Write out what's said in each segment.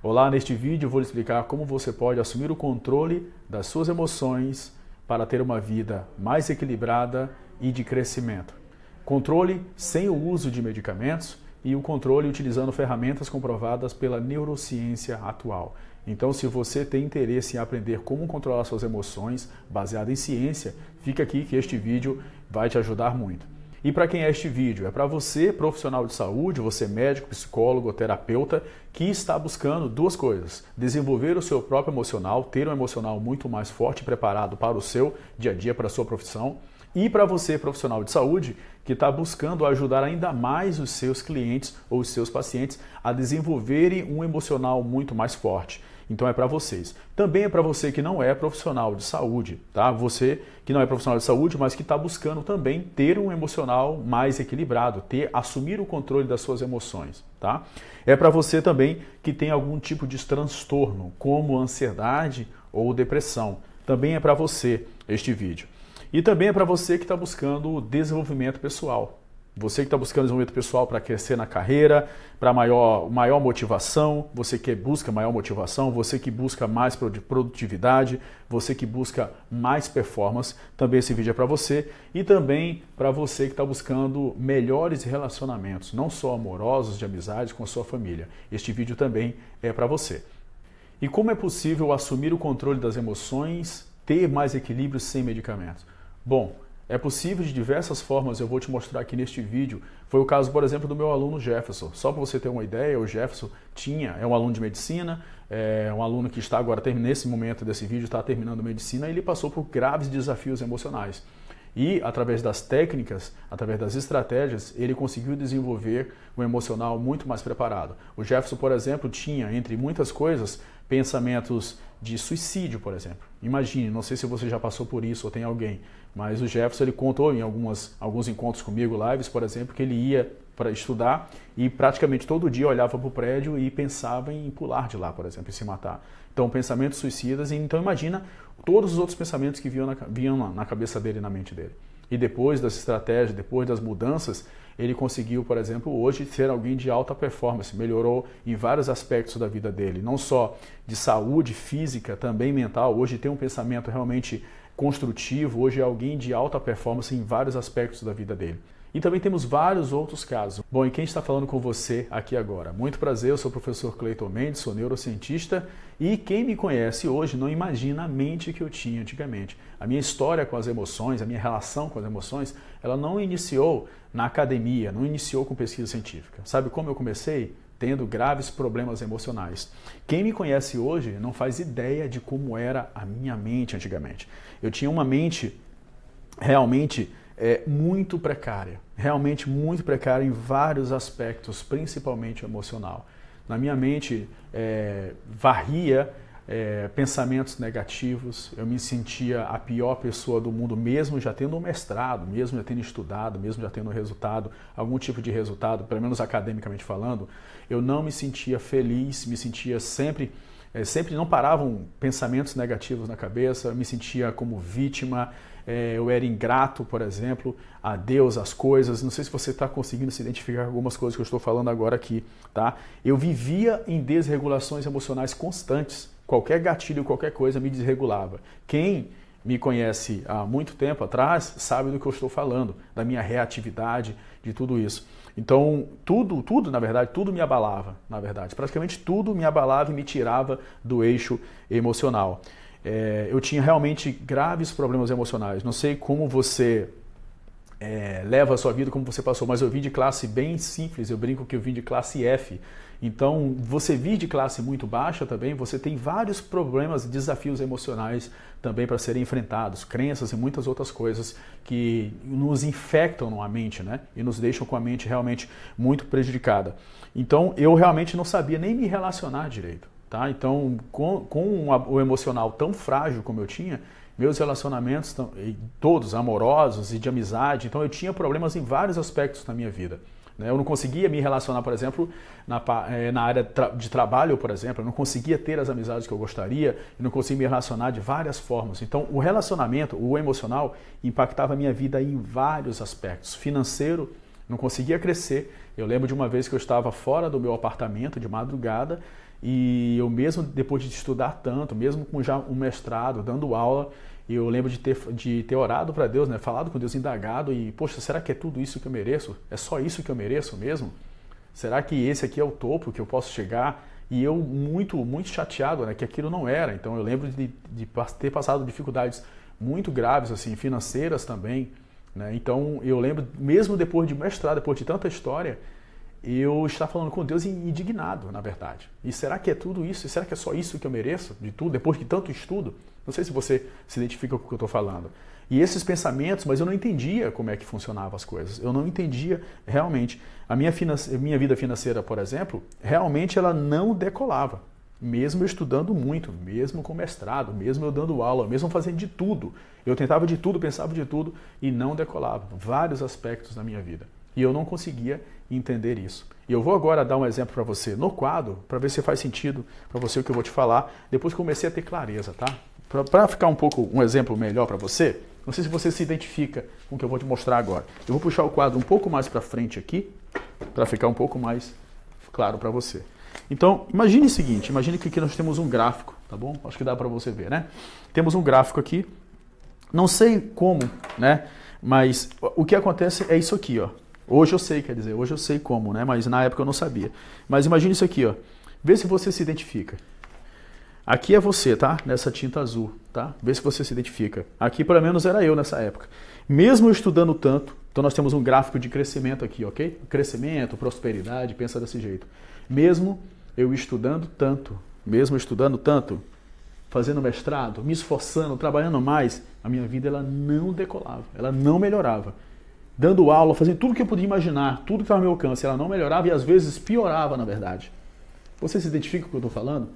Olá, neste vídeo eu vou lhe explicar como você pode assumir o controle das suas emoções para ter uma vida mais equilibrada e de crescimento. Controle sem o uso de medicamentos e o controle utilizando ferramentas comprovadas pela neurociência atual. Então, se você tem interesse em aprender como controlar suas emoções baseado em ciência, fica aqui que este vídeo vai te ajudar muito. E para quem é este vídeo? É para você, profissional de saúde, você médico, psicólogo, terapeuta, que está buscando duas coisas: desenvolver o seu próprio emocional, ter um emocional muito mais forte e preparado para o seu dia a dia, para a sua profissão. E para você, profissional de saúde, que está buscando ajudar ainda mais os seus clientes ou os seus pacientes a desenvolverem um emocional muito mais forte. Então é para vocês. Também é para você que não é profissional de saúde, tá? Você que não é profissional de saúde, mas que está buscando também ter um emocional mais equilibrado, assumir o controle das suas emoções, tá? É para você também que tem algum tipo de transtorno, como ansiedade ou depressão. Também é para você este vídeo. E também é para você que está buscando desenvolvimento pessoal. Você que está buscando desenvolvimento pessoal para crescer na carreira, para maior motivação, você que busca maior motivação, você que busca mais produtividade, você que busca mais performance, também esse vídeo é para você. E também para você que está buscando melhores relacionamentos, não só amorosos, de amizade com a sua família. Este vídeo também é para você. E como é possível assumir o controle das emoções, ter mais equilíbrio sem medicamentos? Bom, é possível de diversas formas, eu vou te mostrar aqui neste vídeo. Foi o caso, por exemplo, do meu aluno Jefferson. Só para você ter uma ideia, o Jefferson é um aluno de medicina, é um aluno que está agora, nesse momento desse vídeo, está terminando medicina, e ele passou por graves desafios emocionais. E, através das técnicas, através das estratégias, ele conseguiu desenvolver um emocional muito mais preparado. O Jefferson, por exemplo, tinha, entre muitas coisas, pensamentos de suicídio, por exemplo. Imagine, não sei se você já passou por isso ou tem alguém, mas o Jefferson ele contou em alguns encontros comigo, lives, por exemplo, que ele ia para estudar e praticamente todo dia olhava para o prédio e pensava em pular de lá, por exemplo, e se matar. Então, pensamentos suicidas, então imagina todos os outros pensamentos que vinham na cabeça dele e na mente dele. E depois dessa estratégia, depois das mudanças, ele conseguiu, por exemplo, hoje ser alguém de alta performance, melhorou em vários aspectos da vida dele, não só de saúde física, também mental. Hoje tem um pensamento realmente construtivo, hoje é alguém de alta performance em vários aspectos da vida dele. E também temos vários outros casos. Bom, e quem está falando com você aqui agora? Muito prazer, eu sou o professor Cleiton Mendes, sou neurocientista, e quem me conhece hoje não imagina a mente que eu tinha antigamente. A minha história com as emoções, a minha relação com as emoções, ela não iniciou na academia, não iniciou com pesquisa científica. Sabe como eu comecei? Tendo graves problemas emocionais. Quem me conhece hoje não faz ideia de como era a minha mente antigamente. Eu tinha uma mente realmente muito precária, realmente muito precária em vários aspectos, principalmente emocional. Na minha mente varria pensamentos negativos, eu me sentia a pior pessoa do mundo, mesmo já tendo um mestrado, mesmo já tendo estudado, mesmo já tendo resultado, algum tipo de resultado, pelo menos academicamente falando, eu não me sentia feliz, me sentia sempre não paravam pensamentos negativos na cabeça, eu me sentia como vítima, eu era ingrato, por exemplo, a Deus, às coisas. Não sei se você está conseguindo se identificar com algumas coisas que eu estou falando agora aqui, tá? Eu vivia em desregulações emocionais constantes. Qualquer gatilho, qualquer coisa me desregulava. Quem me conhece há muito tempo atrás sabe do que eu estou falando, da minha reatividade, de tudo isso. Então, na verdade, tudo me abalava, na verdade. Praticamente tudo me abalava e me tirava do eixo emocional. Eu tinha realmente graves problemas emocionais. Não sei como você leva a sua vida, como você passou, mas eu vim de classe bem simples, eu brinco que eu vim de classe F. Então, você vir de classe muito baixa também, você tem vários problemas e desafios emocionais também para serem enfrentados, crenças e muitas outras coisas que nos infectam a mente, né? E nos deixam com a mente realmente muito prejudicada. Então, eu realmente não sabia nem me relacionar direito, tá? Então, com o emocional tão frágil como eu tinha, meus relacionamentos, todos amorosos e de amizade, então eu tinha problemas em vários aspectos da minha vida. Eu não conseguia me relacionar, por exemplo, na área de trabalho, por exemplo, eu não conseguia ter as amizades que eu gostaria, eu não conseguia me relacionar de várias formas. Então, o relacionamento, o emocional, impactava a minha vida em vários aspectos. Financeiro, não conseguia crescer. Eu lembro de uma vez que eu estava fora do meu apartamento de madrugada E eu mesmo, depois de estudar tanto, mesmo com já um mestrado, dando aula, eu lembro de ter orado para Deus, né? Falado com Deus, indagado e, poxa, será que é tudo isso que eu mereço? É só isso que eu mereço mesmo? Será que esse aqui é o topo que eu posso chegar? E eu muito chateado, né? Que aquilo não era. Então eu lembro de ter passado dificuldades muito graves, assim, financeiras também, né? Então eu lembro, mesmo depois de mestrado, depois de tanta história, eu estar falando com Deus indignado, na verdade. E será que é tudo isso? E será que é só isso que eu mereço de tudo, depois de tanto estudo? Não sei se você se identifica com o que eu estou falando. E esses pensamentos, mas eu não entendia como é que funcionavam as coisas. Eu não entendia realmente. A minha vida financeira, por exemplo, realmente ela não decolava. Mesmo eu estudando muito, mesmo com mestrado, mesmo eu dando aula, mesmo fazendo de tudo. Eu tentava de tudo, pensava de tudo e não decolava. Vários aspectos da minha vida. E eu não conseguia entender isso. E eu vou agora dar um exemplo para você no quadro, para ver se faz sentido para você o que eu vou te falar, depois que comecei a ter clareza, tá? Para ficar um exemplo melhor para você, não sei se você se identifica com o que eu vou te mostrar agora. Eu vou puxar o quadro um pouco mais para frente aqui, para ficar um pouco mais claro para você. Então, imagine o seguinte, imagine que aqui nós temos um gráfico, tá bom? Acho que dá para você ver, né? Temos um gráfico aqui, não sei como, né? Mas o que acontece é isso aqui, ó. Hoje eu sei, quer dizer, hoje eu sei como, né? Mas na época eu não sabia. Mas imagine isso aqui, ó. Vê se você se identifica. Aqui é você, tá? Nessa tinta azul, tá? Vê se você se identifica. Aqui, pelo menos, era eu nessa época. Mesmo eu estudando tanto, então nós temos um gráfico de crescimento aqui, ok? Crescimento, prosperidade, pensa desse jeito. Mesmo eu estudando tanto, fazendo mestrado, me esforçando, trabalhando mais, a minha vida ela não decolava, ela não melhorava. Dando aula, fazendo tudo que eu podia imaginar, tudo que estava ao meu alcance, ela não melhorava e às vezes piorava, na verdade. Você se identifica com o que eu estou falando?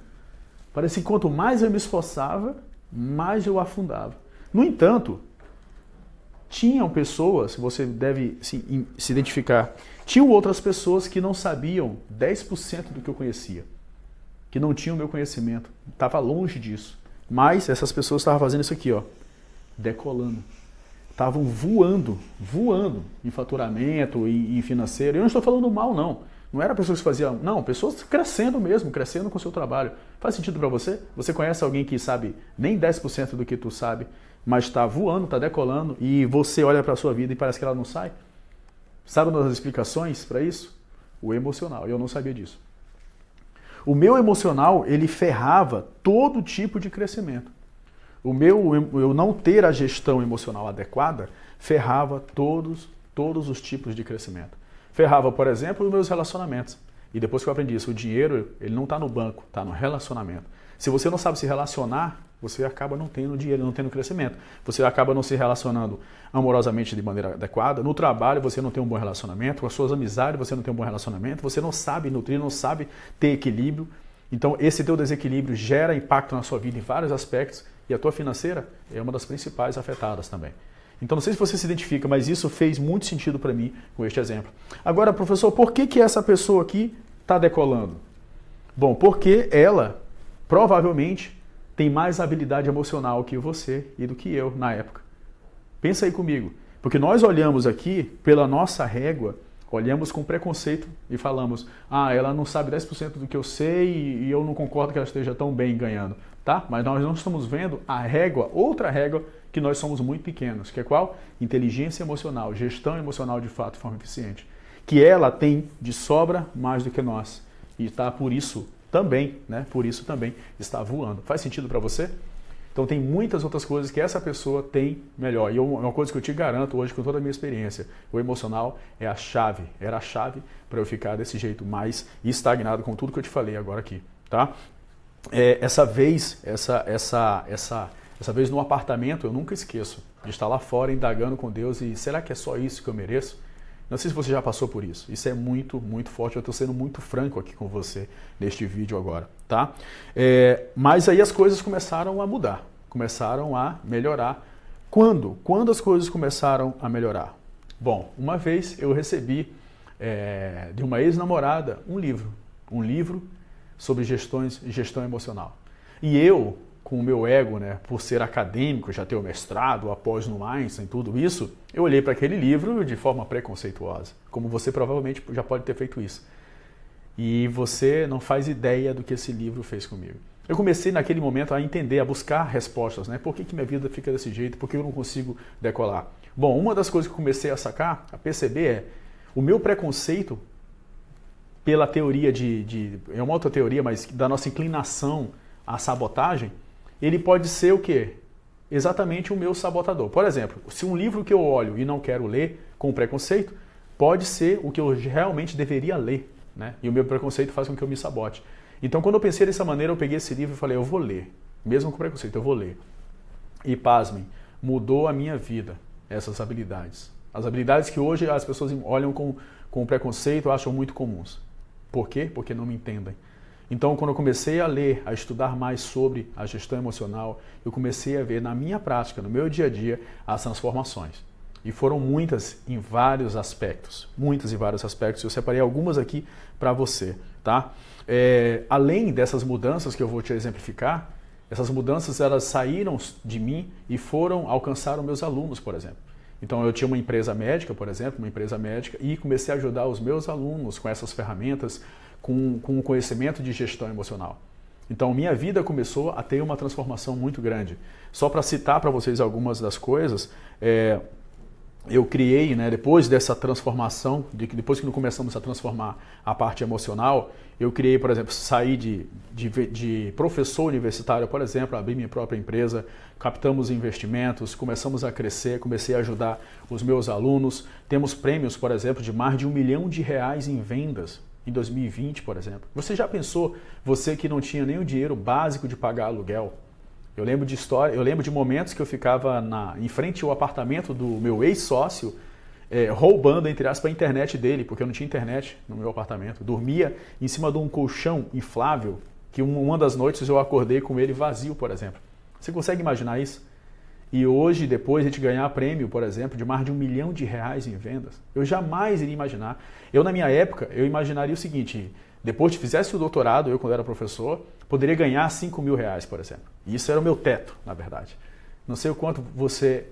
Parece que quanto mais eu me esforçava, mais eu afundava. No entanto, tinham pessoas, você deve se identificar, tinham outras pessoas que não sabiam 10% do que eu conhecia, que não tinham o meu conhecimento, estava longe disso. Mas essas pessoas estavam fazendo isso aqui, ó, decolando. Estavam voando em faturamento e em financeiro. Eu não estou falando mal, não. Não era pessoas que faziam... Não, pessoas crescendo mesmo, crescendo com o seu trabalho. Faz sentido para você? Você conhece alguém que sabe nem 10% do que tu sabe, mas está voando, está decolando, e você olha para a sua vida e parece que ela não sai? Sabe uma das explicações para isso? O emocional. Eu não sabia disso. O meu emocional, ele ferrava todo tipo de crescimento. Eu não ter a gestão emocional adequada ferrava todos os tipos de crescimento. Ferrava, por exemplo, os meus relacionamentos. E depois que eu aprendi isso, o dinheiro ele não está no banco, está no relacionamento. Se você não sabe se relacionar, você acaba não tendo dinheiro, não tendo crescimento. Você acaba não se relacionando amorosamente de maneira adequada. No trabalho você não tem um bom relacionamento, com as suas amizades você não tem um bom relacionamento, você não sabe nutrir, não sabe ter equilíbrio. Então esse teu desequilíbrio gera impacto na sua vida em vários aspectos. E a tua financeira é uma das principais afetadas também. Então, não sei se você se identifica, mas isso fez muito sentido para mim com este exemplo. Agora, professor, por que essa pessoa aqui está decolando? Bom, porque ela provavelmente tem mais habilidade emocional que você e do que eu na época. Pensa aí comigo. Porque nós olhamos aqui pela nossa régua, olhamos com preconceito e falamos, ela não sabe 10% do que eu sei e eu não concordo que ela esteja tão bem ganhando. Tá? Mas nós não estamos vendo a régua, outra régua, que nós somos muito pequenos, que é qual? Inteligência emocional, gestão emocional de fato de forma eficiente. Que ela tem de sobra mais do que nós. E está por isso também, né? Por isso também está voando. Faz sentido para você? Então tem muitas outras coisas que essa pessoa tem melhor. E uma coisa que eu te garanto hoje com toda a minha experiência, o emocional é a chave, era a chave para eu ficar desse jeito mais estagnado com tudo que eu te falei agora aqui, tá? Essa vez no apartamento, eu nunca esqueço de estar lá fora indagando com Deus e será que é só isso que eu mereço? Não sei se você já passou por isso. Isso é muito, muito forte. Eu estou sendo muito franco aqui com você neste vídeo agora, tá? Mas aí as coisas começaram a mudar, começaram a melhorar. Quando? Quando as coisas começaram a melhorar? Bom, uma vez eu recebi de uma ex-namorada um livro sobre gestão emocional. E eu, com o meu ego, né, por ser acadêmico, já ter o mestrado, após no Einstein, tudo isso, eu olhei para aquele livro de forma preconceituosa, como você provavelmente já pode ter feito isso. E você não faz ideia do que esse livro fez comigo. Eu comecei naquele momento a entender, a buscar respostas, né? Por que minha vida fica desse jeito? Por que eu não consigo decolar? Bom, uma das coisas que eu comecei a sacar, a perceber é o meu preconceito pela teoria é uma outra teoria, mas da nossa inclinação à sabotagem, ele pode ser o quê? Exatamente o meu sabotador. Por exemplo, se um livro que eu olho e não quero ler com preconceito, pode ser o que eu realmente deveria ler, né? E o meu preconceito faz com que eu me sabote. Então, quando eu pensei dessa maneira, eu peguei esse livro e falei, eu vou ler. Mesmo com preconceito, eu vou ler. E pasmem, mudou a minha vida, essas habilidades. As habilidades que hoje as pessoas olham com preconceito, acham muito comuns. Por quê? Porque não me entendem. Então, quando eu comecei a ler, a estudar mais sobre a gestão emocional, eu comecei a ver na minha prática, no meu dia a dia, as transformações. E foram muitas em vários aspectos. Muitas em vários aspectos. Eu separei algumas aqui para você, tá? Além dessas mudanças que eu vou te exemplificar, essas mudanças elas saíram de mim e foram alcançar os meus alunos, por exemplo. Então eu tinha uma empresa médica, por exemplo, e comecei a ajudar os meus alunos com essas ferramentas, com o conhecimento de gestão emocional. Então minha vida começou a ter uma transformação muito grande. Só para citar para vocês algumas das coisas, eu criei, né, depois dessa transformação, depois que começamos a transformar a parte emocional, eu criei, por exemplo, saí de professor universitário, por exemplo, abri minha própria empresa, captamos investimentos, começamos a crescer, comecei a ajudar os meus alunos, temos prêmios, por exemplo, de mais de R$1 milhão em vendas em 2020, por exemplo. Você já pensou, você que não tinha nem o dinheiro básico de pagar aluguel? Eu lembro de momentos que eu ficava em frente ao apartamento do meu ex-sócio, roubando, entre aspas, a internet dele, porque eu não tinha internet no meu apartamento. Dormia em cima de um colchão inflável, que uma das noites eu acordei com ele vazio, por exemplo. Você consegue imaginar isso? E hoje, depois de a gente ganhar prêmio, por exemplo, de mais de R$1 milhão em vendas, eu jamais iria imaginar. Na minha época, eu imaginaria o seguinte: depois de fizesse o doutorado, eu quando era professor, poderia ganhar R$5 mil, por exemplo. E isso era o meu teto, na verdade. Não sei o quanto você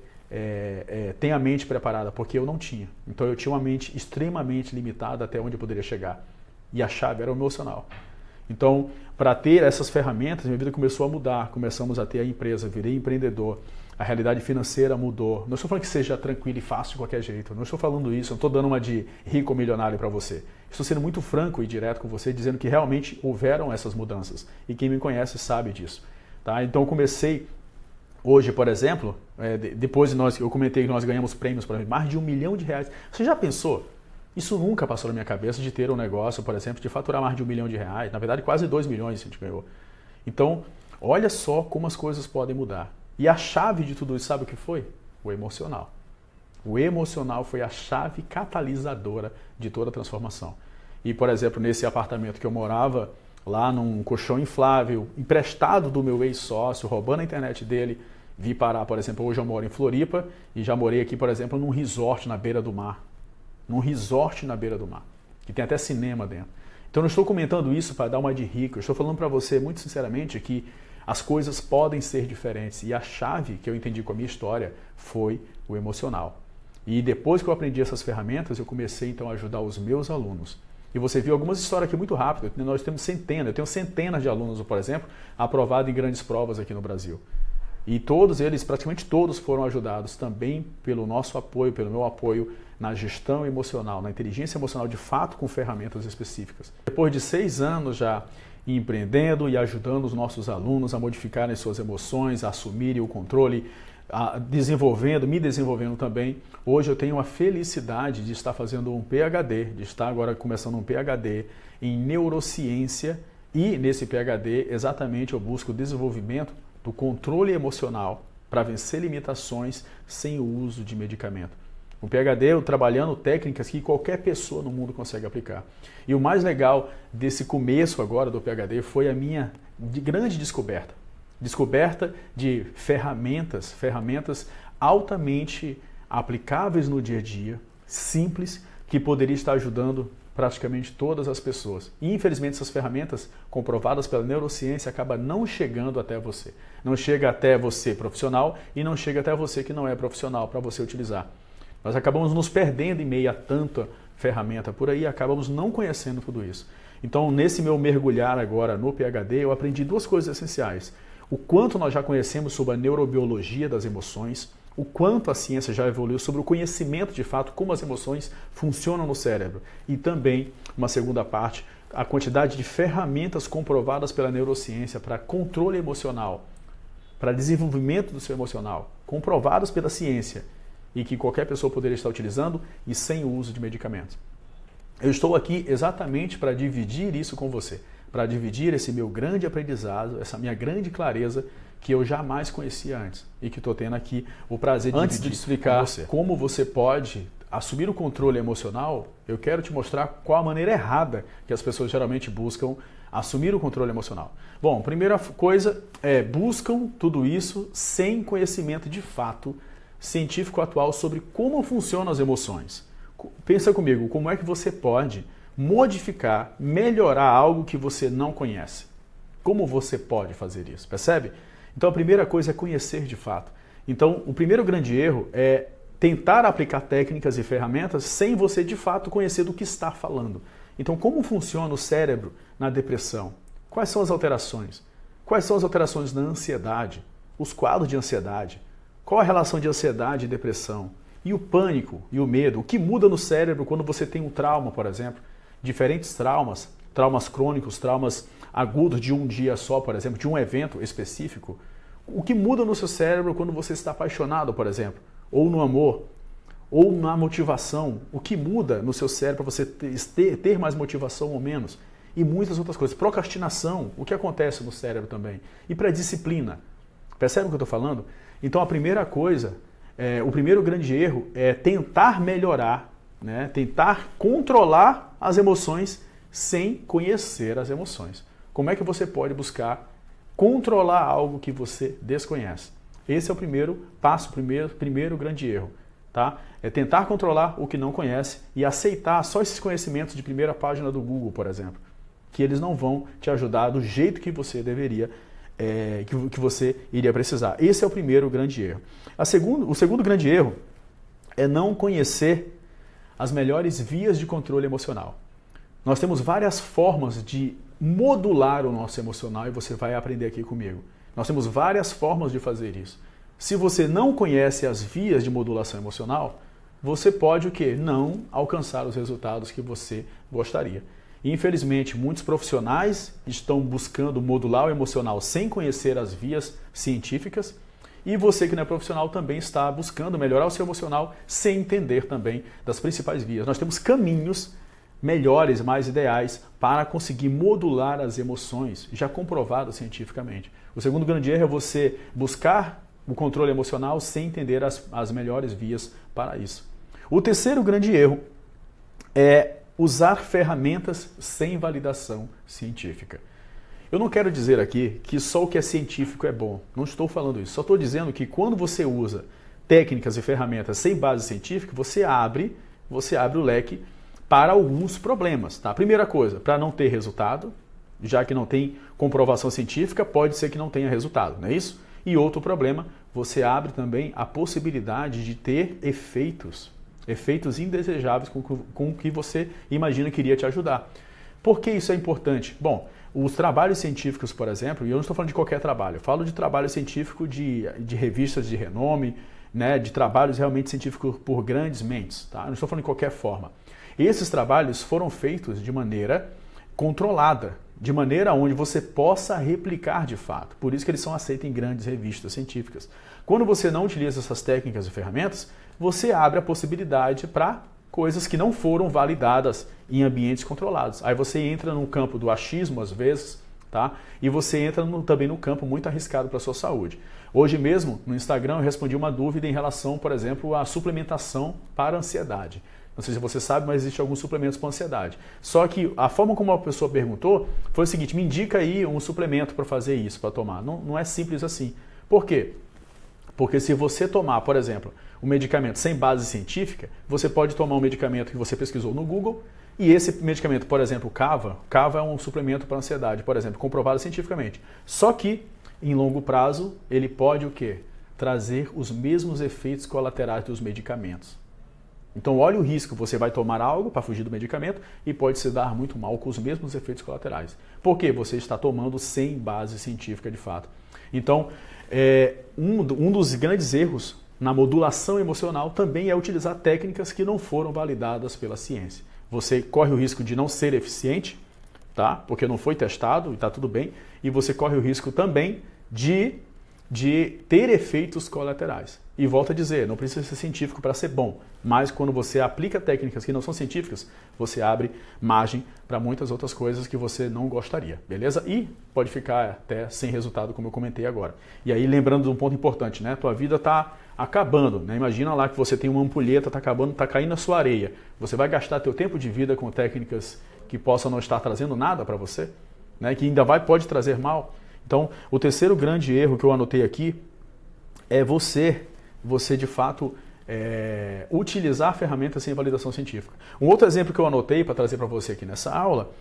tem a mente preparada, porque eu não tinha. Então eu tinha uma mente extremamente limitada até onde eu poderia chegar. E a chave era o emocional. Então, para ter essas ferramentas, minha vida começou a mudar. Começamos a ter a empresa, virei empreendedor. A realidade financeira mudou. Não estou falando que seja tranquilo e fácil de qualquer jeito. Não estou falando isso. Não estou dando uma de rico ou milionário para você. Estou sendo muito franco e direto com você, dizendo que realmente houveram essas mudanças. E quem me conhece sabe disso. Tá? Então, eu comecei hoje, por exemplo, depois eu comentei que nós ganhamos prêmios, por exemplo, mais de R$1 milhão. Você já pensou? Isso nunca passou na minha cabeça de ter um negócio, por exemplo, de faturar mais de R$1 milhão. Na verdade, quase 2 milhões a gente ganhou. Então, olha só como as coisas podem mudar. E a chave de tudo isso, sabe o que foi? O emocional. O emocional foi a chave catalisadora de toda a transformação. E, por exemplo, nesse apartamento que eu morava, lá num colchão inflável, emprestado do meu ex-sócio, roubando a internet dele, vi parar, por exemplo, hoje eu moro em Floripa e já morei aqui, por exemplo, num resort na beira do mar. Que tem até cinema dentro. Então, não estou comentando isso para dar uma de rico, eu estou falando para você, muito sinceramente, que as coisas podem ser diferentes. E a chave que eu entendi com a minha história foi o emocional. E depois que eu aprendi essas ferramentas, eu comecei então a ajudar os meus alunos. E você viu algumas histórias aqui muito rápido. Nós temos centenas, eu tenho centenas de alunos, por exemplo, aprovados em grandes provas aqui no Brasil. E todos eles, praticamente todos, foram ajudados também pelo nosso apoio, pelo meu apoio na gestão emocional, na inteligência emocional, de fato, com ferramentas específicas. Depois de 6 anos já empreendendo e ajudando os nossos alunos a modificarem suas emoções, a assumirem o controle, me desenvolvendo também. Hoje eu tenho a felicidade de estar fazendo um PhD, de estar agora começando um PhD em neurociência e nesse PhD exatamente eu busco o desenvolvimento do controle emocional para vencer limitações sem o uso de medicamento. O PhD, eu trabalhando técnicas que qualquer pessoa no mundo consegue aplicar. E o mais legal desse começo agora do PhD foi a minha grande descoberta. Descoberta de ferramentas altamente aplicáveis no dia a dia, simples, que poderia estar ajudando praticamente todas as pessoas. E infelizmente essas ferramentas comprovadas pela neurociência acabam não chegando até você. Não chega até você profissional e não chega até você que não é profissional para você utilizar. Nós acabamos nos perdendo em meio a tanta ferramenta por aí e acabamos não conhecendo tudo isso. Então, nesse meu mergulhar agora no PhD, eu aprendi duas coisas essenciais. O quanto nós já conhecemos sobre a neurobiologia das emoções, o quanto a ciência já evoluiu sobre o conhecimento de fato, como as emoções funcionam no cérebro. E também, uma segunda parte, a quantidade de ferramentas comprovadas pela neurociência para controle emocional, para desenvolvimento do seu emocional, comprovadas pela ciência e que qualquer pessoa poderia estar utilizando e sem o uso de medicamentos. Eu estou aqui exatamente para dividir isso com você, para dividir esse meu grande aprendizado, essa minha grande clareza que eu jamais conhecia antes e que estou tendo aqui o prazer de Antes dividir de te explicar como você pode assumir o controle emocional, eu quero te mostrar qual a maneira errada que as pessoas geralmente buscam assumir o controle emocional. Bom, primeira coisa é buscam tudo isso sem conhecimento de fato científico atual sobre como funcionam as emoções. Pensa comigo, como é que você pode modificar, melhorar algo que você não conhece? Como você pode fazer isso? Percebe? Então a primeira coisa é conhecer de fato. Então o primeiro grande erro é tentar aplicar técnicas e ferramentas sem você de fato conhecer do que está falando. Então como funciona o cérebro na depressão? Quais são as alterações? Quais são as alterações na ansiedade? Os quadros de ansiedade? Qual a relação de ansiedade e depressão? E o pânico e o medo? O que muda no cérebro quando você tem um trauma, por exemplo? Diferentes traumas, traumas crônicos, traumas agudos de um dia só, por exemplo, de um evento específico. O que muda no seu cérebro quando você está apaixonado, por exemplo? Ou no amor? Ou na motivação? O que muda no seu cérebro para você ter mais motivação ou menos? E muitas outras coisas. Procrastinação, o que acontece no cérebro também. E para disciplina. Percebe o que eu estou falando? Então a primeira coisa, o primeiro grande erro é tentar melhorar, né? Tentar controlar as emoções sem conhecer as emoções. Como é que você pode buscar controlar algo que você desconhece? Esse é o primeiro passo, primeiro grande erro. Tá? É tentar controlar o que não conhece e aceitar só esses conhecimentos de primeira página do Google, por exemplo, que eles não vão te ajudar do jeito que você deveria, que você iria precisar. Esse é o primeiro grande erro. O segundo grande erro é não conhecer as melhores vias de controle emocional. Nós temos várias formas de modular o nosso emocional e você vai aprender aqui comigo. Nós temos várias formas de fazer isso. Se você não conhece as vias de modulação emocional, você pode o quê? Não alcançar os resultados que você gostaria. E, infelizmente, muitos profissionais estão buscando modular o emocional sem conhecer as vias científicas e você que não é profissional também está buscando melhorar o seu emocional sem entender também das principais vias. Nós temos caminhos melhores, mais ideais para conseguir modular as emoções, já comprovado cientificamente. O segundo grande erro é você buscar o controle emocional sem entender as melhores vias para isso. O terceiro grande erro é usar ferramentas sem validação científica. Eu não quero dizer aqui que só o que é científico é bom. Não estou falando isso. Só estou dizendo que quando você usa técnicas e ferramentas sem base científica, você abre o leque para alguns problemas. Tá? Primeira coisa, para não ter resultado, já que não tem comprovação científica, pode ser que não tenha resultado, não é isso? E outro problema, você abre também a possibilidade de ter efeitos indesejáveis com o que você imagina que iria te ajudar. Por que isso é importante? Bom, os trabalhos científicos, por exemplo, e eu não estou falando de qualquer trabalho, eu falo de trabalho científico de revistas de renome, né, de trabalhos realmente científicos por grandes mentes, tá? Eu não estou falando de qualquer forma. Esses trabalhos foram feitos de maneira controlada, de maneira onde você possa replicar de fato. Por isso que eles são aceitos em grandes revistas científicas. Quando você não utiliza essas técnicas e ferramentas, você abre a possibilidade para coisas que não foram validadas em ambientes controlados. Aí você entra no campo do achismo, às vezes, tá? E você entra também no campo muito arriscado para a sua saúde. Hoje mesmo, no Instagram, eu respondi uma dúvida em relação, por exemplo, à suplementação para ansiedade. Não sei se você sabe, mas existem alguns suplementos para ansiedade. Só que a forma como a pessoa perguntou foi o seguinte: me indica aí um suplemento para fazer isso, para tomar. Não é simples assim. Por quê? Porque se você tomar, por exemplo, um medicamento sem base científica, você pode tomar um medicamento que você pesquisou no Google e esse medicamento, por exemplo, Cava é um suplemento para ansiedade, por exemplo, comprovado cientificamente. Só que, em longo prazo, ele pode o quê? Trazer os mesmos efeitos colaterais dos medicamentos. Então olhe o risco, você vai tomar algo para fugir do medicamento e pode se dar muito mal com os mesmos efeitos colaterais. Por quê? Você está tomando sem base científica de fato. Então, um dos grandes erros na modulação emocional também é utilizar técnicas que não foram validadas pela ciência. Você corre o risco de não ser eficiente, tá? Porque não foi testado e está tudo bem, e você corre o risco também de ter efeitos colaterais. E volto a dizer, não precisa ser científico para ser bom, mas quando você aplica técnicas que não são científicas, você abre margem para muitas outras coisas que você não gostaria, beleza? E pode ficar até sem resultado, como eu comentei agora. E aí, lembrando de um ponto importante, né? Tua vida está acabando, né? Imagina lá que você tem uma ampulheta, está acabando, está caindo na sua areia. Você vai gastar teu tempo de vida com técnicas que possam não estar trazendo nada para você, né? Que ainda pode trazer mal. Então, o terceiro grande erro que eu anotei aqui é você de fato utilizar ferramentas sem validação científica. Um outro exemplo que eu anotei para trazer para você aqui nessa aula,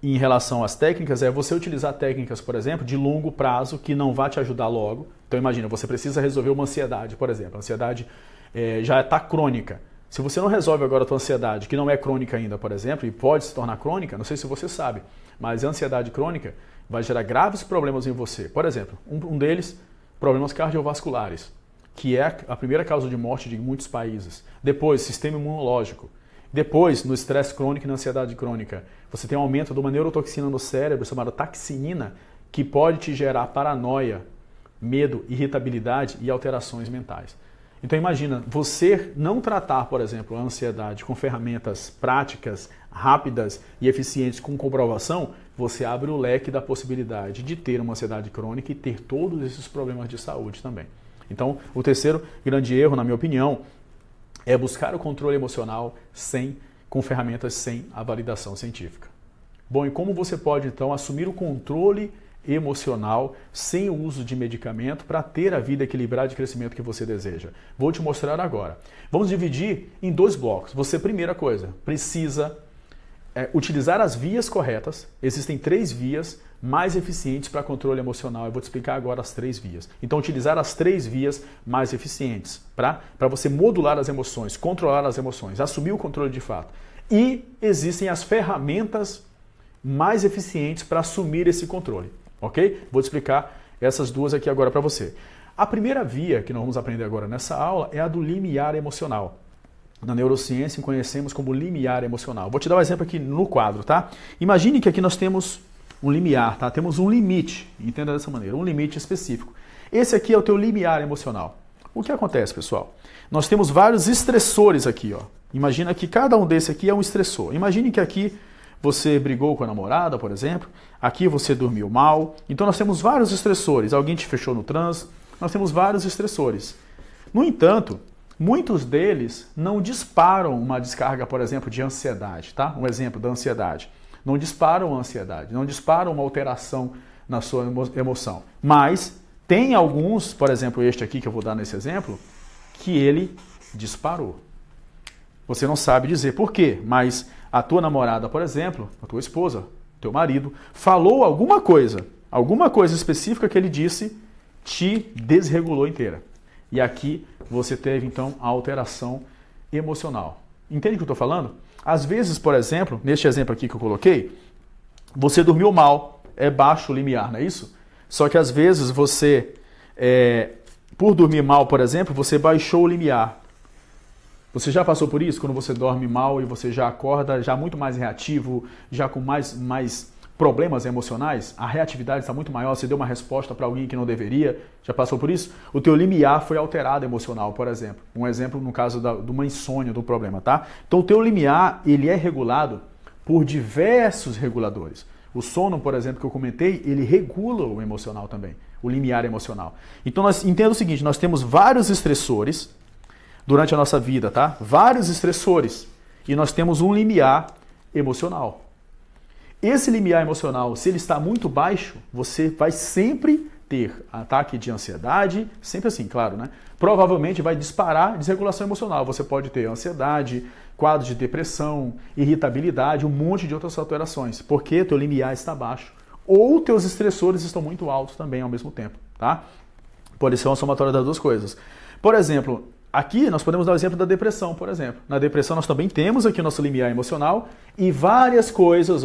em relação às técnicas, é você utilizar técnicas, por exemplo, de longo prazo que não vai te ajudar logo. Então imagina, você precisa resolver uma ansiedade, por exemplo. A ansiedade já está crônica. Se você não resolve agora a tua ansiedade, que não é crônica ainda, por exemplo, e pode se tornar crônica, não sei se você sabe, mas a ansiedade crônica vai gerar graves problemas em você. Por exemplo, um deles, problemas cardiovasculares, que é a primeira causa de morte de muitos países. Depois, sistema imunológico. Depois, no estresse crônico e na ansiedade crônica, você tem um aumento de uma neurotoxina no cérebro chamada taxinina, que pode te gerar paranoia, medo, irritabilidade e alterações mentais. Então imagina, você não tratar, por exemplo, a ansiedade com ferramentas práticas, rápidas e eficientes com comprovação, você abre o leque da possibilidade de ter uma ansiedade crônica e ter todos esses problemas de saúde também. Então, o terceiro grande erro, na minha opinião, é buscar o controle emocional com ferramentas sem a validação científica. Bom, e como você pode, então, assumir o controle emocional sem o uso de medicamento para ter a vida equilibrada de crescimento que você deseja? Vou te mostrar agora. Vamos dividir em 2 blocos. Você, primeira coisa, precisa utilizar as vias corretas. Existem 3 vias mais eficientes para controle emocional. Eu vou te explicar agora as 3 vias. Então, utilizar as 3 vias mais eficientes para você modular as emoções, controlar as emoções, assumir o controle de fato. E existem as ferramentas mais eficientes para assumir esse controle, ok? Vou te explicar essas 2 aqui agora para você. A primeira via que nós vamos aprender agora nessa aula é a do limiar emocional. Na neurociência conhecemos como limiar emocional. Vou te dar um exemplo aqui no quadro, tá? Imagine que aqui nós temos um limiar, tá? Temos um limite, entenda dessa maneira, um limite específico. Esse aqui é o teu limiar emocional. O que acontece, pessoal? Nós temos vários estressores aqui, ó. Imagina que cada um desse aqui é um estressor. Imagine que aqui você brigou com a namorada, por exemplo. Aqui você dormiu mal. Então nós temos vários estressores. Alguém te fechou no trânsito. Nós temos vários estressores. No entanto, muitos deles não disparam uma descarga, por exemplo, de ansiedade, tá? Um exemplo da ansiedade. Não disparam a ansiedade, não disparam uma alteração na sua emoção. Mas tem alguns, por exemplo, este aqui que eu vou dar nesse exemplo, que ele disparou. Você não sabe dizer por quê, mas a tua namorada, por exemplo, a tua esposa, teu marido, falou alguma coisa específica que ele disse, te desregulou inteira. E aqui você teve, então, a alteração emocional. Entende o que eu estou falando? Às vezes, por exemplo, neste exemplo aqui que eu coloquei, você dormiu mal, é baixo o limiar, não é isso? Só que às vezes você, por dormir mal, por exemplo, você baixou o limiar. Você já passou por isso? Quando você dorme mal e você já acorda já muito mais reativo, já com mais problemas emocionais? A reatividade está muito maior, você deu uma resposta para alguém que não deveria. Já passou por isso? O teu limiar foi alterado emocional, por exemplo. Um exemplo no caso de uma insônia, do problema, tá? Então o teu limiar, ele é regulado por diversos reguladores. O sono, por exemplo, que eu comentei, ele regula o emocional também, o limiar emocional. Então entenda o seguinte, nós temos vários estressores durante a nossa vida, tá? Vários estressores. E nós temos um limiar emocional. Esse limiar emocional, se ele está muito baixo, você vai sempre ter ataque de ansiedade, sempre assim, claro, né? Provavelmente vai disparar desregulação emocional. Você pode ter ansiedade, quadro de depressão, irritabilidade, um monte de outras alterações, porque teu limiar está baixo. Ou teus estressores estão muito altos também ao mesmo tempo, tá? Pode ser uma somatória das 2 coisas. Por exemplo, aqui nós podemos dar o exemplo da depressão, por exemplo. Na depressão nós também temos aqui o nosso limiar emocional e várias coisas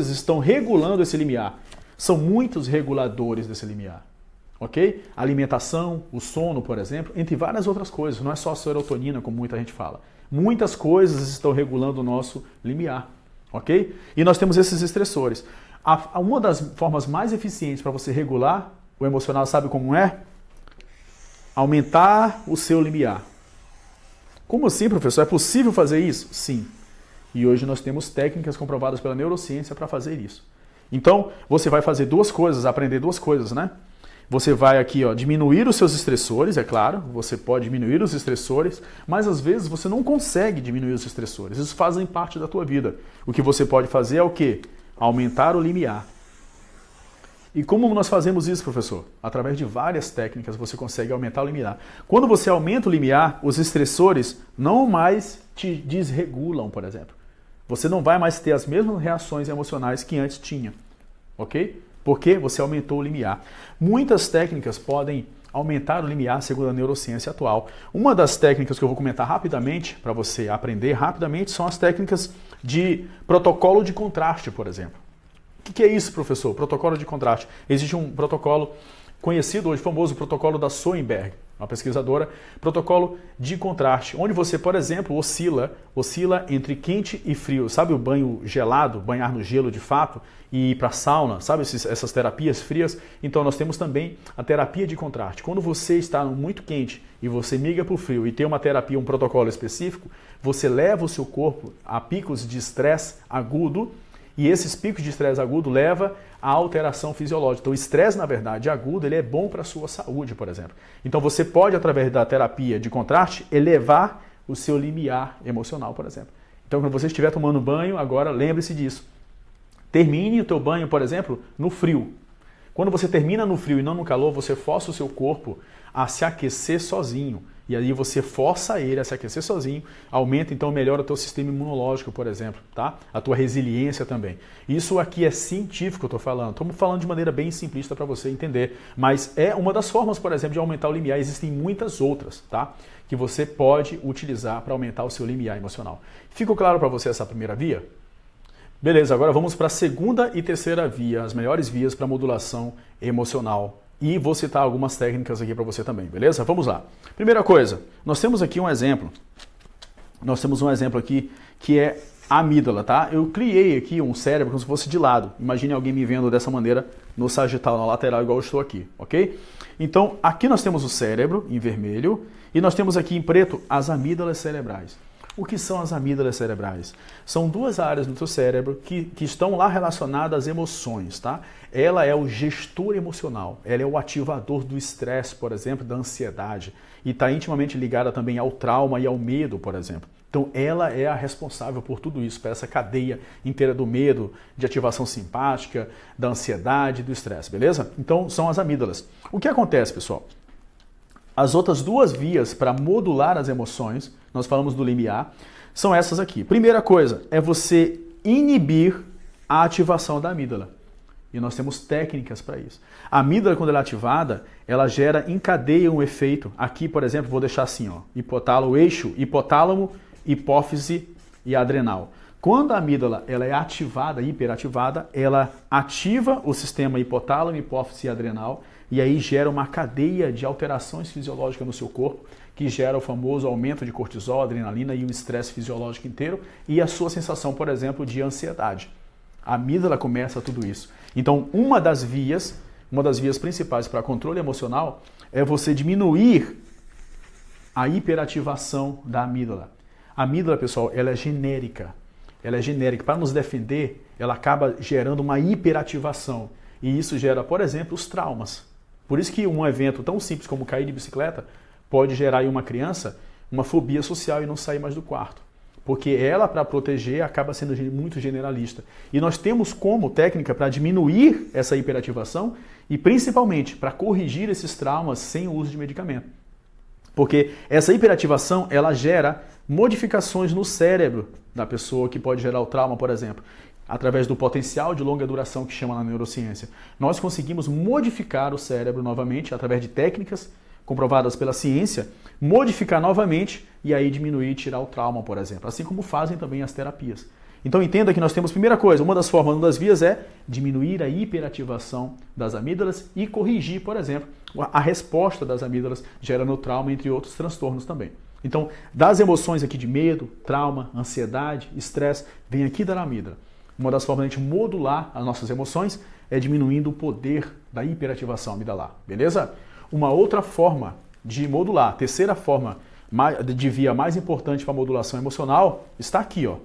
estão regulando esse limiar. São muitos reguladores desse limiar. Ok? A alimentação, o sono, por exemplo, entre várias outras coisas. Não é só a serotonina, como muita gente fala. Muitas coisas estão regulando o nosso limiar. Ok? E nós temos esses estressores. Uma das formas mais eficientes para você regular o emocional, sabe como é? Aumentar o seu limiar. Como assim, professor? É possível fazer isso? Sim. E hoje nós temos técnicas comprovadas pela neurociência para fazer isso. Então, você vai fazer duas coisas, aprender duas coisas, né? Você vai aqui, diminuir os seus estressores, é claro, você pode diminuir os estressores, mas às vezes você não consegue diminuir os estressores. Isso fazem parte da tua vida. O que você pode fazer é o quê? Aumentar o limiar. E como nós fazemos isso, professor? Através de várias técnicas você consegue aumentar o limiar. Quando você aumenta o limiar, os estressores não mais te desregulam, por exemplo. Você não vai mais ter as mesmas reações emocionais que antes tinha, ok? Porque você aumentou o limiar. Muitas técnicas podem aumentar o limiar segundo a neurociência atual. Uma das técnicas que eu vou comentar rapidamente, para você aprender rapidamente, são as técnicas de protocolo de contraste, por exemplo. O que é isso, professor? Protocolo de contraste. Existe um protocolo conhecido hoje, famoso protocolo da Schoenberg, uma pesquisadora, protocolo de contraste, onde você, por exemplo, oscila entre quente e frio. Sabe o banho gelado, banhar no gelo de fato, e ir para a sauna, sabe essas terapias frias? Então nós temos também a terapia de contraste. Quando você está muito quente e você migra para o frio e tem uma terapia, um protocolo específico, você leva o seu corpo a picos de estresse agudo, e esses picos de estresse agudo levam à alteração fisiológica. Então o estresse, na verdade, agudo, ele é bom para a sua saúde, por exemplo. Então você pode, através da terapia de contraste, elevar o seu limiar emocional, por exemplo. Então quando você estiver tomando banho, agora lembre-se disso. Termine o teu banho, por exemplo, no frio. Quando você termina no frio e não no calor, você força o seu corpo a se aquecer sozinho. E aí você força ele a se aquecer sozinho, aumenta, então melhora o teu sistema imunológico, por exemplo, tá? A tua resiliência também. Isso aqui é científico, eu estou falando. Estamos falando de maneira bem simplista para você entender. Mas é uma das formas, por exemplo, de aumentar o limiar. Existem muitas outras, tá? Que você pode utilizar para aumentar o seu limiar emocional. Ficou claro para você essa primeira via? Beleza, agora vamos para a segunda e terceira via, as melhores vias para modulação emocional. E vou citar algumas técnicas aqui para você também, beleza? Vamos lá. Primeira coisa, nós temos aqui um exemplo. Nós temos um exemplo aqui que é a amígdala, tá? Eu criei aqui um cérebro como se fosse de lado. Imagine alguém me vendo dessa maneira no sagital, na lateral, igual eu estou aqui, ok? Então, aqui nós temos o cérebro em vermelho e nós temos aqui em preto as amígdalas cerebrais. O que são as amígdalas cerebrais? São duas áreas no teu cérebro que estão lá relacionadas às emoções, tá? Ela é o gestor emocional, ela é o ativador do estresse, por exemplo, da ansiedade, e está intimamente ligada também ao trauma e ao medo, por exemplo. Então ela é a responsável por tudo isso, por essa cadeia inteira do medo, de ativação simpática, da ansiedade e do estresse, beleza? Então são as amígdalas. O que acontece, pessoal? As outras duas vias para modular as emoções, nós falamos do limiar, são essas aqui. Primeira coisa é você inibir a ativação da amígdala. E nós temos técnicas para isso. A amígdala, quando ela é ativada, ela encadeia um efeito. Aqui, por exemplo, vou deixar assim, ó, hipotálamo, eixo, hipotálamo, hipófise e adrenal. Quando a amígdala ela é ativada, hiperativada, ela ativa o sistema hipotálamo, hipófise e adrenal, e aí gera uma cadeia de alterações fisiológicas no seu corpo, que gera o famoso aumento de cortisol, adrenalina e um estresse fisiológico inteiro, e a sua sensação, por exemplo, de ansiedade. A amígdala começa tudo isso. Então, uma das vias principais para controle emocional é você diminuir a hiperativação da amígdala. A amígdala, pessoal, ela é genérica. Ela é genérica. Para nos defender, ela acaba gerando uma hiperativação. E isso gera, por exemplo, os traumas. Por isso que um evento tão simples como cair de bicicleta pode gerar em uma criança uma fobia social e não sair mais do quarto. Porque ela, para proteger, acaba sendo muito generalista. E nós temos como técnica para diminuir essa hiperativação e principalmente para corrigir esses traumas sem o uso de medicamento. Porque essa hiperativação, ela gera modificações no cérebro da pessoa que pode gerar o trauma, por exemplo. Através do potencial de longa duração que chama na neurociência. Nós conseguimos modificar o cérebro novamente através de técnicas comprovadas pela ciência modificar novamente e aí diminuir e tirar o trauma, por exemplo. Assim como fazem também as terapias. Então entenda que nós temos, primeira coisa, uma das formas, uma das vias é diminuir a hiperativação das amígdalas e corrigir, por exemplo, a resposta das amígdalas gerando trauma, entre outros transtornos também. Então, das emoções aqui de medo, trauma, ansiedade, estresse, vem aqui da amígdala. Uma das formas de a gente modular as nossas emoções é diminuindo o poder da hiperativação amidalar, beleza? Uma outra forma de modular, terceira forma de via mais importante para a modulação emocional, está aqui, ó,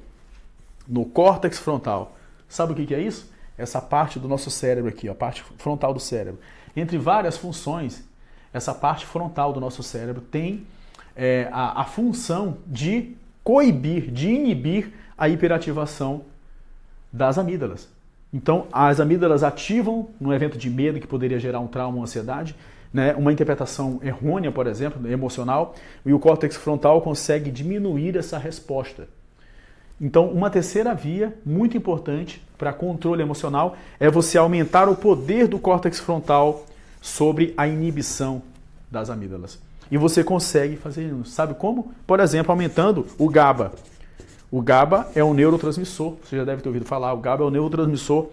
no córtex frontal. Sabe o que é isso? Essa parte do nosso cérebro aqui, ó, a parte frontal do cérebro. Entre várias funções, essa parte frontal do nosso cérebro tem a função de coibir, de inibir a hiperativação das amígdalas. Então, as amígdalas ativam num evento de medo que poderia gerar um trauma, uma ansiedade, né? Uma interpretação errônea, por exemplo, emocional, e o córtex frontal consegue diminuir essa resposta. Então, uma terceira via muito importante para controle emocional é você aumentar o poder do córtex frontal sobre a inibição das amígdalas. E você consegue fazer isso. Sabe como? Por exemplo, aumentando o GABA. O GABA é um neurotransmissor, você já deve ter ouvido falar, o GABA é um neurotransmissor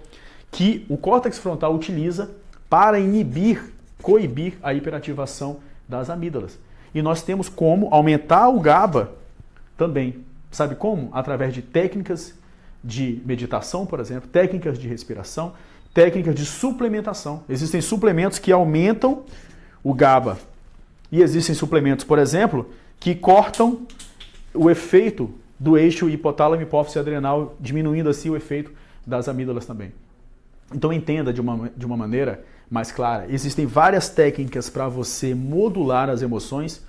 que o córtex frontal utiliza para inibir, coibir a hiperativação das amígdalas. E nós temos como aumentar o GABA também. Sabe como? Através de técnicas de meditação, por exemplo, técnicas de respiração, técnicas de suplementação. Existem suplementos que aumentam o GABA. E existem suplementos, por exemplo, que cortam o efeito do eixo hipotálamo, hipófise adrenal, diminuindo assim o efeito das amígdalas também. Então entenda de uma maneira mais clara. Existem várias técnicas para você modular as emoções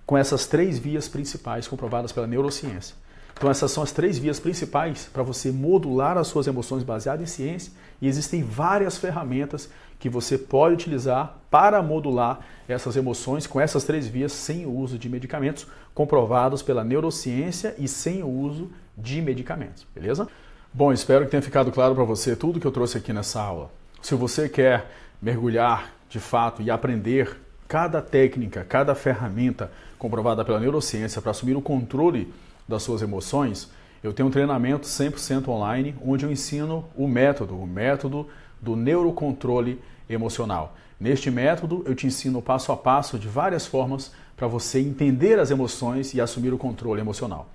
com essas três vias principais comprovadas pela neurociência. Então essas são as três vias principais para você modular as suas emoções baseadas em ciência e existem várias ferramentas que você pode utilizar para modular essas emoções com essas três vias sem o uso de medicamentos comprovados pela neurociência e sem o uso de medicamentos, beleza? Bom, espero que tenha ficado claro para você tudo que eu trouxe aqui nessa aula. Se você quer mergulhar de fato e aprender cada técnica, cada ferramenta comprovada pela neurociência para assumir o controle das suas emoções, eu tenho um treinamento 100% online, onde eu ensino o método do neurocontrole emocional. Neste método, eu te ensino passo a passo de várias formas para você entender as emoções e assumir o controle emocional.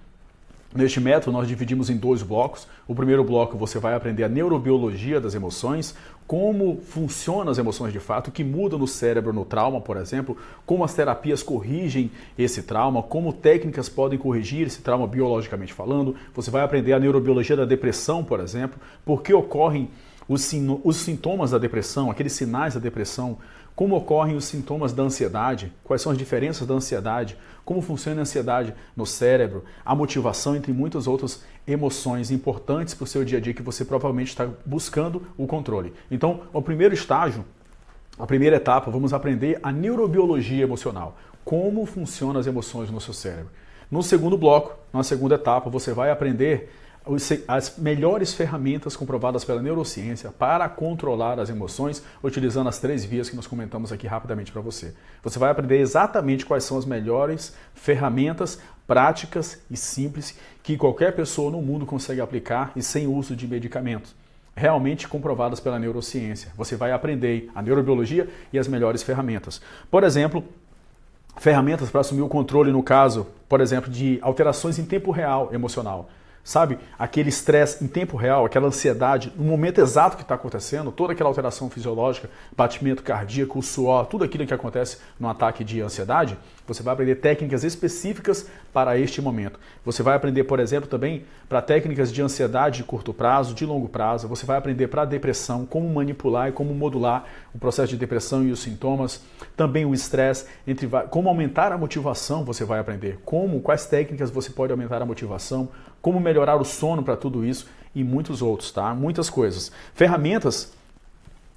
Neste método, nós dividimos em 2 blocos. O primeiro bloco, você vai aprender a neurobiologia das emoções, como funcionam as emoções de fato, o que muda no cérebro no trauma, por exemplo, como as terapias corrigem esse trauma, como técnicas podem corrigir esse trauma biologicamente falando. Você vai aprender a neurobiologia da depressão, por exemplo, por que ocorrem os sintomas da depressão, aqueles sinais da depressão, como ocorrem os sintomas da ansiedade, quais são as diferenças da ansiedade, como funciona a ansiedade no cérebro, a motivação, entre muitas outras emoções importantes para o seu dia a dia que você provavelmente está buscando o controle. Então, o primeiro estágio, a primeira etapa, vamos aprender a neurobiologia emocional, como funcionam as emoções no seu cérebro. No segundo bloco, na segunda etapa, você vai aprender as melhores ferramentas comprovadas pela neurociência para controlar as emoções, utilizando as 3 vias que nós comentamos aqui rapidamente para você. Você vai aprender exatamente quais são as melhores ferramentas práticas e simples que qualquer pessoa no mundo consegue aplicar e sem uso de medicamentos, realmente comprovadas pela neurociência. Você vai aprender a neurobiologia e as melhores ferramentas. Por exemplo, ferramentas para assumir o controle no caso, por exemplo, de alterações em tempo real emocional. Sabe, aquele estresse em tempo real, aquela ansiedade, no momento exato que está acontecendo, toda aquela alteração fisiológica, batimento cardíaco, o suor, tudo aquilo que acontece no ataque de ansiedade, você vai aprender técnicas específicas para este momento. Você vai aprender, por exemplo, também para técnicas de ansiedade de curto prazo, de longo prazo. Você vai aprender para a depressão, como manipular e como modular o processo de depressão e os sintomas. Também o estresse, como aumentar a motivação, você vai aprender. Quais técnicas você pode aumentar a motivação, como melhorar o sono para tudo isso e muitos outros, tá? Muitas coisas. Ferramentas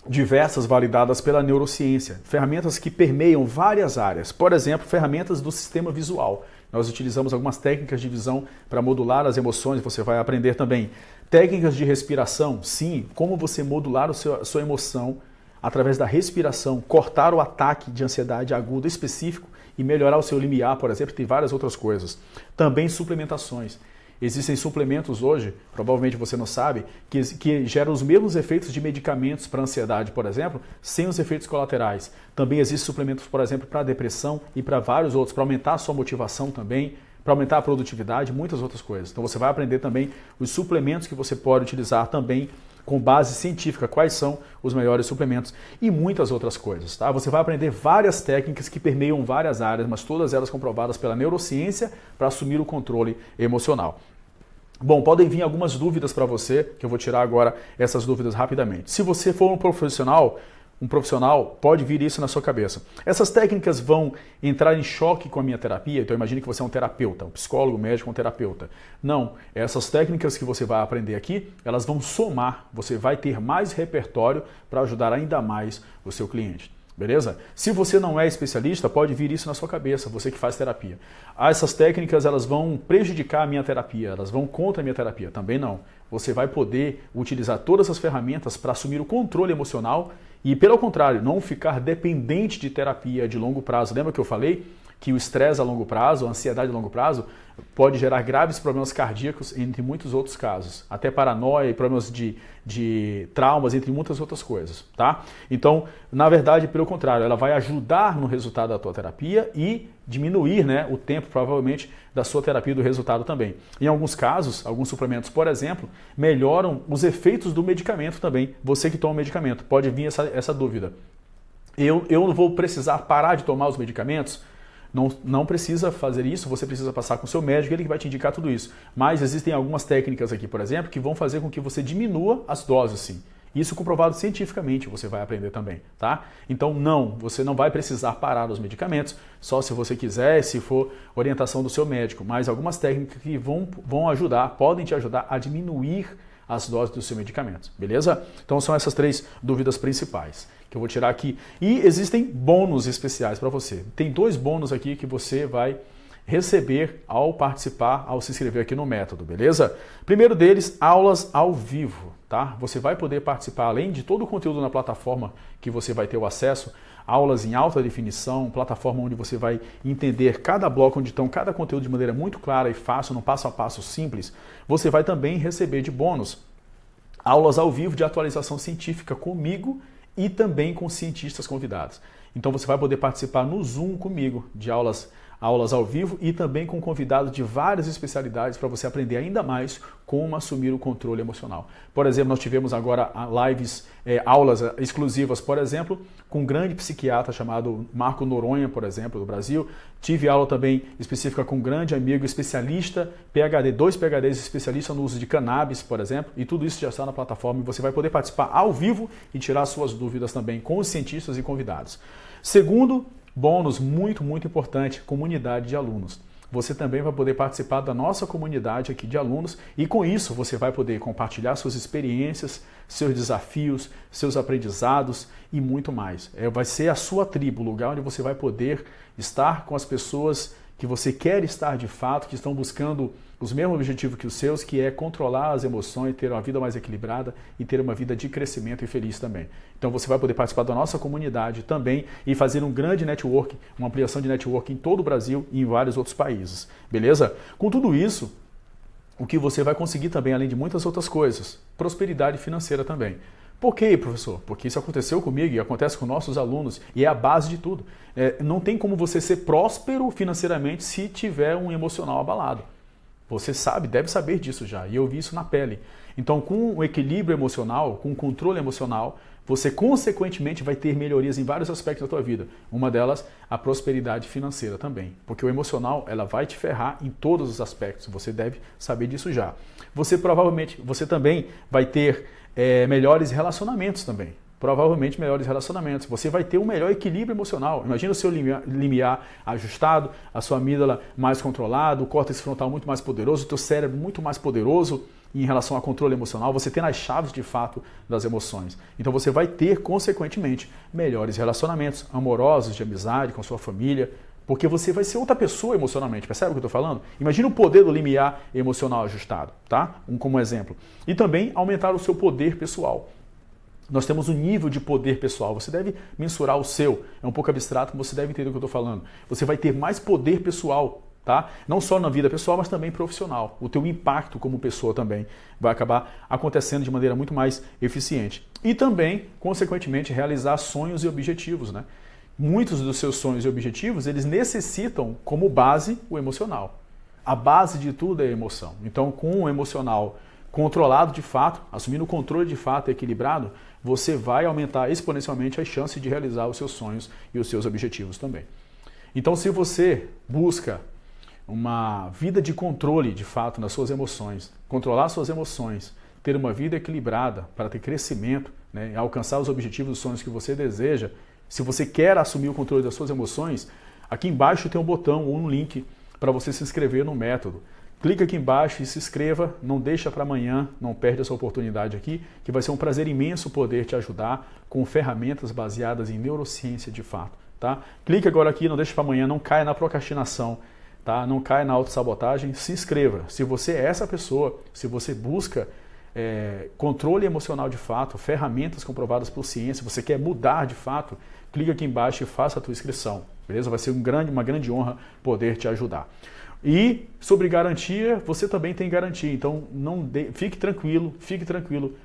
diversas validadas pela neurociência, ferramentas que permeiam várias áreas. Por exemplo, ferramentas do sistema visual. Nós utilizamos algumas técnicas de visão para modular as emoções, você vai aprender também. Técnicas de respiração, sim, como você modular a sua emoção através da respiração, cortar o ataque de ansiedade aguda específico e melhorar o seu limiar, por exemplo, tem várias outras coisas. Também suplementações. Existem suplementos hoje, provavelmente você não sabe, que geram os mesmos efeitos de medicamentos para ansiedade, por exemplo, sem os efeitos colaterais. Também existem suplementos, por exemplo, para depressão e para vários outros, para aumentar a sua motivação também, para aumentar a produtividade, muitas outras coisas. Então você vai aprender também os suplementos que você pode utilizar também com base científica, quais são os melhores suplementos e muitas outras coisas, tá? Você vai aprender várias técnicas que permeiam várias áreas, mas todas elas comprovadas pela neurociência para assumir o controle emocional. Bom, podem vir algumas dúvidas para você, que eu vou tirar agora essas dúvidas rapidamente. Se você for um profissional, pode vir isso na sua cabeça. Essas técnicas vão entrar em choque com a minha terapia, então imagine que você é um terapeuta, um psicólogo, um médico, um terapeuta. Não, essas técnicas que você vai aprender aqui, elas vão somar, você vai ter mais repertório para ajudar ainda mais o seu cliente. Beleza? Se você não é especialista, pode vir isso na sua cabeça, você que faz terapia. Essas técnicas, elas vão prejudicar a minha terapia, elas vão contra a minha terapia. Também não. Você vai poder utilizar todas as ferramentas para assumir o controle emocional e, pelo contrário, não ficar dependente de terapia de longo prazo. Lembra que eu falei que o estresse a longo prazo, a ansiedade a longo prazo, pode gerar graves problemas cardíacos, entre muitos outros casos. Até paranoia e problemas de traumas, entre muitas outras coisas, tá? Então, na verdade, pelo contrário, ela vai ajudar no resultado da tua terapia e diminuir, né, o tempo, provavelmente, da sua terapia e do resultado também. Em alguns casos, alguns suplementos, por exemplo, melhoram os efeitos do medicamento também. Você que toma medicamento, pode vir essa dúvida. Eu vou precisar parar de tomar os medicamentos? Não precisa fazer isso, você precisa passar com o seu médico, ele que vai te indicar tudo isso. Mas existem algumas técnicas aqui, por exemplo, que vão fazer com que você diminua as doses, sim. Isso comprovado cientificamente, você vai aprender também, tá? Então, não, você não vai precisar parar os medicamentos, só se você quiser, se for orientação do seu médico. Mas algumas técnicas que vão ajudar, podem te ajudar a diminuir as doses do seu medicamento, beleza? Então, são essas 3 dúvidas principais que eu vou tirar aqui. E existem bônus especiais para você. Tem 2 bônus aqui que você vai receber ao participar, ao se inscrever aqui no método, beleza? Primeiro deles, aulas ao vivo, tá? Você vai poder participar, além de todo o conteúdo na plataforma que você vai ter o acesso, aulas em alta definição, plataforma onde você vai entender cada bloco, onde estão cada conteúdo de maneira muito clara e fácil, num passo a passo simples. Você vai também receber de bônus aulas ao vivo de atualização científica comigo e também com cientistas convidados. Então você vai poder participar no Zoom comigo de aulas ao vivo e também com convidados de várias especialidades para você aprender ainda mais como assumir o controle emocional. Por exemplo, nós tivemos agora lives, aulas exclusivas, por exemplo, com um grande psiquiatra chamado Marco Noronha, por exemplo, do Brasil. Tive aula também específica com um grande amigo especialista, PhD, 2 PhDs especialistas no uso de cannabis, por exemplo, e tudo isso já está na plataforma e você vai poder participar ao vivo e tirar suas dúvidas também com os cientistas e convidados. Segundo bônus muito, muito importante, comunidade de alunos. Você também vai poder participar da nossa comunidade aqui de alunos e com isso você vai poder compartilhar suas experiências, seus desafios, seus aprendizados e muito mais. Vai ser a sua tribo, o lugar onde você vai poder estar com as pessoas que você quer estar de fato, que estão buscando os mesmos objetivos que os seus, que é controlar as emoções, ter uma vida mais equilibrada e ter uma vida de crescimento e feliz também. Então você vai poder participar da nossa comunidade também e fazer um grande network, uma ampliação de network em todo o Brasil e em vários outros países, beleza? Com tudo isso, o que você vai conseguir também, além de muitas outras coisas, prosperidade financeira também. Por quê, professor? Porque isso aconteceu comigo e acontece com nossos alunos e é a base de tudo. Não tem como você ser próspero financeiramente se tiver um emocional abalado. Você sabe, deve saber disso já, e eu vi isso na pele. Então, com o equilíbrio emocional, com o controle emocional, você consequentemente vai ter melhorias em vários aspectos da tua vida. Uma delas, a prosperidade financeira também. Porque o emocional, ela vai te ferrar em todos os aspectos. Você deve saber disso já. Você também vai ter melhores relacionamentos também. Provavelmente melhores relacionamentos. Você vai ter um melhor equilíbrio emocional. Imagina o seu limiar ajustado, a sua amígdala mais controlada, o córtex frontal muito mais poderoso, o teu cérebro muito mais poderoso em relação ao controle emocional, você tendo as chaves de fato das emoções. Então você vai ter, consequentemente, melhores relacionamentos amorosos, de amizade, com a sua família, porque você vai ser outra pessoa emocionalmente. Percebe o que eu estou falando? Imagina o poder do limiar emocional ajustado, tá? Como exemplo. E também aumentar o seu poder pessoal. Nós temos um nível de poder pessoal. Você deve mensurar o seu. É um pouco abstrato, mas você deve entender o que eu estou falando. Você vai ter mais poder pessoal, tá? Não só na vida pessoal, mas também profissional. O teu impacto como pessoa também vai acabar acontecendo de maneira muito mais eficiente. E também, consequentemente, realizar sonhos e objetivos, né? Muitos dos seus sonhos e objetivos, eles necessitam como base o emocional. A base de tudo é a emoção. Então, com o emocional controlado de fato, assumindo o controle de fato e equilibrado, você vai aumentar exponencialmente as chances de realizar os seus sonhos e os seus objetivos também. Então, se você busca uma vida de controle de fato nas suas emoções, controlar suas emoções, ter uma vida equilibrada para ter crescimento, né, alcançar os objetivos, os sonhos que você deseja, se você quer assumir o controle das suas emoções, aqui embaixo tem um botão ou um link para você se inscrever no método. Clica aqui embaixo e se inscreva, não deixa para amanhã, não perde essa oportunidade aqui, que vai ser um prazer imenso poder te ajudar com ferramentas baseadas em neurociência de fato. Tá? Clica agora aqui, não deixa para amanhã, não caia na procrastinação, tá? Não caia na autossabotagem, se inscreva. Se você é essa pessoa, se você busca controle emocional de fato, ferramentas comprovadas por ciência, você quer mudar de fato, clica aqui embaixo e faça a tua inscrição, beleza? Vai ser uma grande honra poder te ajudar. E sobre garantia, você também tem garantia, então fique tranquilo,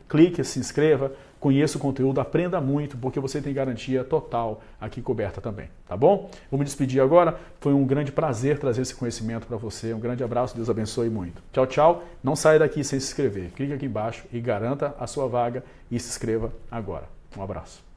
clique, se inscreva, conheça o conteúdo, aprenda muito, porque você tem garantia total aqui coberta também, tá bom? Vou me despedir agora, foi um grande prazer trazer esse conhecimento para você, um grande abraço, Deus abençoe muito. Tchau, tchau, não saia daqui sem se inscrever, clique aqui embaixo e garanta a sua vaga e se inscreva agora. Um abraço.